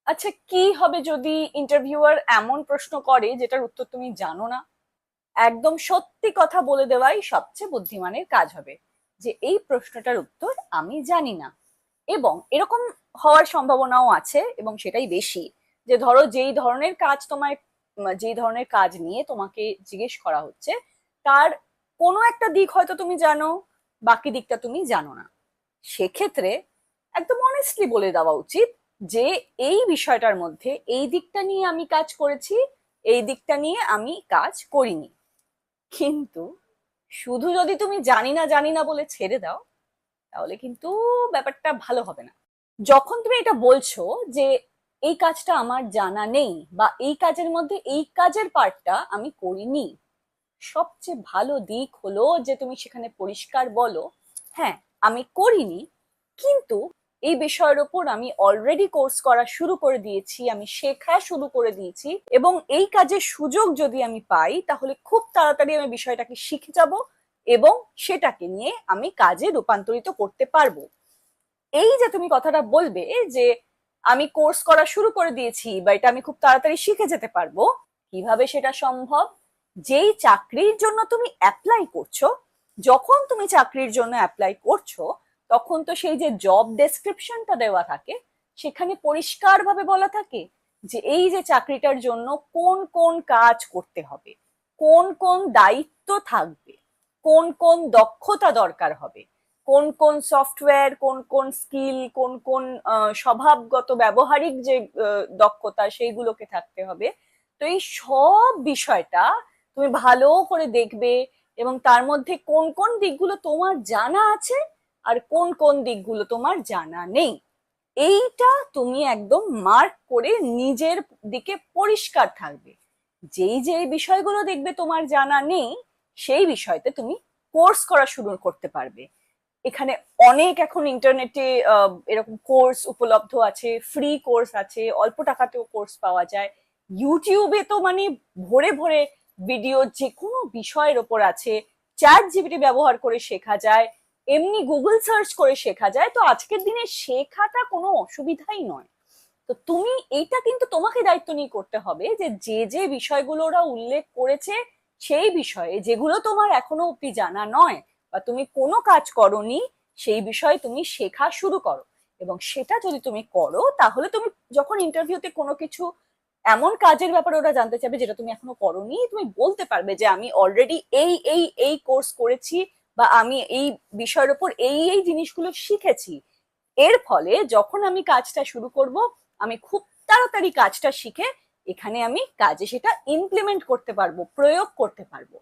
আচ্ছা, কি হবে যদি ইন্টারভিউয়ার এমন প্রশ্ন করে যেটার উত্তর তুমি জানো না? একদম সত্যি কথা বলে দেওয়াই সবচেয়ে বুদ্ধিমানের কাজ হবে, যে এই প্রশ্নটার উত্তর আমি জানি না। এবং এরকম হওয়ার সম্ভাবনাও আছে, এবং সেটাই বেশি। যে ধরো, যেই ধরনের কাজ নিয়ে তোমাকে জিজ্ঞেস করা হচ্ছে, তার কোনো একটা দিক হয়তো তুমি জানো, বাকি দিকটা তুমি জানো না। সেক্ষেত্রে একদম অনেস্টলি বলে দেওয়া উচিত যে এই বিষয়টার মধ্যে এই দিকটা নিয়ে আমি কাজ করেছি, এই দিকটা নিয়ে আমি কাজ করিনি। কিন্তু শুধু যদি তুমি জানি না জানি না বলে ছেড়ে দাও, তাহলে কিন্তু ব্যাপারটা ভালো হবে না। যখন তুমি এটা বলছো যে এই কাজটা আমার জানা নেই, বা এই কাজের মধ্যে এই কাজের পার্টটা আমি করিনি, সবচেয়ে ভালো দিক হলো যে তুমি সেখানে পরিষ্কার বলো, হ্যাঁ, আমি করিনি, কিন্তু এই বিষয়ের ওপর আমি অলরেডি কোর্স করা শুরু করে দিয়েছি, আমি শেখা শুরু করে দিয়েছি, এবং এই কাজের সুযোগ যদি আমি পাই তাহলে খুব তাড়াতাড়ি আমি বিষয়টাকে শিখে যাব, এবং সেটাকে নিয়ে আমি কাজে রূপান্তরিত করতে পারবো। এই যে তুমি কথাটা বলবে যে আমি কোর্স করা শুরু করে দিয়েছি, বা এটা আমি খুব তাড়াতাড়ি শিখে যেতে পারবো, কিভাবে সেটা সম্ভব? যেই চাকরির জন্য তুমি অ্যাপ্লাই করছো, যখন তুমি চাকরির জন্য অ্যাপ্লাই করছো, তখন তো সেই যে জব ডেসক্রিপশনটা দেওয়া থাকে, সেখানে পরিষ্কার ভাবে বলা থাকে যে এই যে চাকরিটার জন্য কোন কোন কাজ করতে হবে, কোন কোন দায়িত্ব থাকবে, কোন কোন দক্ষতা দরকার হবে, কোন কোন সফটওয়্যার, কোন কোন স্কিল, কোন কোন স্বভাবগত ব্যবহারিক যে দক্ষতা, সেইগুলোকে থাকতে হবে। তো এই সব বিষয়টা তুমি ভালো করে দেখবে, এবং তার মধ্যে কোন কোন দিকগুলো তোমার জানা আছে আর কোন কোন দিকগুলো তোমার জানা নেই, এইটা তুমি একদম মার্ক করে নিজের দিকে পরিষ্কার থাকবে। যেই যেই বিষয়গুলো দেখবে তোমার জানা নেই, সেই বিষয়তে তুমি কোর্স করা শুরু করতে পারবে। এখানে অনেক এখন ইন্টারনেটে এরকম কোর্স উপলব্ধ আছে, ফ্রি কোর্স আছে, অল্প টাকাতেও কোর্স পাওয়া যায়। ইউটিউবে তো মানে ভরে ভরে ভিডিও যে কোনো বিষয়ের ওপর আছে। চ্যাট জিপিটি ব্যবহার করে শেখা যায়, এমনি গুগল সার্চ করে শেখা যায়। তো আজকের দিনে শেখাটা কোনো অসুবিধাই নয়। তো তুমি এইটা কিন্তু তোমাকে দায়িত্ব নিয়ে করতে হবে যে যে যে বিষয়গুলো ওরা উল্লেখ করেছে, সেই বিষয়ে যেগুলো তোমার এখনো অব্দি জানা নয়, বা তুমি কোনো কাজ করনি, সেই বিষয়ে তুমি শেখা শুরু করো। এবং সেটা যদি তুমি করো, তাহলে তুমি যখন ইন্টারভিউতে কোনো কিছু এমন কাজের ব্যাপারে ওরা জানতে চাইবে যেটা তুমি এখনো করোনি, তুমি বলতে পারবে যে আমি অলরেডি এই এই এই কোর্স করেছি, বা আমি এই বিষয়ের উপর এই এই জিনিসগুলো শিখেছি। এর ফলে যখন আমি কাজটা শুরু করব, আমি খুব তাড়াতাড়ি কাজটা শিখে এখানে আমি কাজে সেটা ইমপ্লিমেন্ট করতে পারবো, প্রয়োগ করতে পারবো।